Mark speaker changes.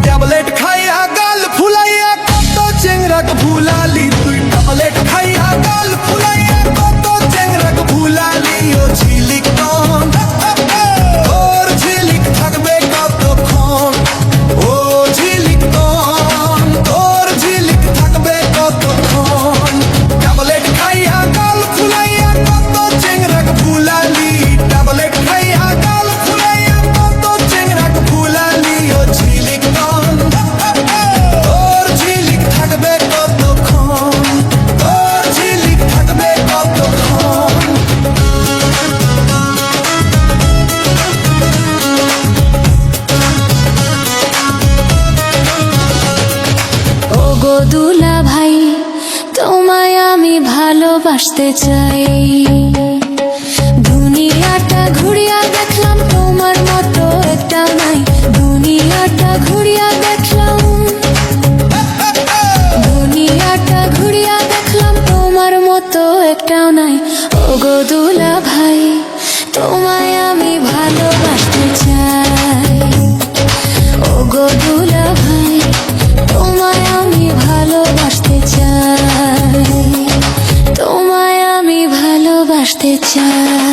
Speaker 1: Tablet খাইয়া গাল ফুলাইয়া কত চেংরাক ভুলালি তুই ট্যাবলেট খাইয়া গাল ফুলাইয়া কত চেংরাক ভুলালি ও ঝিলিক কন তোর ঝিলিক থাকবে কতক্ষণ ও ঝিলিক কন তোর ঝিলিক থাকবে কতক্ষণ ট্যাবলেট খাইয়া গাল ফুলাইয়া কত চেংরাক ভুলালি ট্যাবলেট খাইয়া গাল ফুলাইয়া কত চেংরাক ভুলালি ও ঝিলিক কন তোর ঝিলিক থাকবে কতক্ষণ তোর ঝিলিক থাকবে কতক্ষণ
Speaker 2: ওগো দুলা ভাই, তোমায় আমি ভালোবাসতে চাই। দুনিয়াটা ঘুরিয়া দেখলাম তোমার মতো একটা নাই। দুনিয়াটা ঘুরিয়া দেখলাম, দুনিয়াটা ঘুরিয়া দেখলাম তোমার মতো একটাও নাই। ওগো দুলা ভাই, তোমায় আমি ভালোবাসতে চাই। ওগো দুলা ভাই, তোমায় আমি ভালোবাসতে চাই। তোমায় আমি ভালোবাসতে চাই।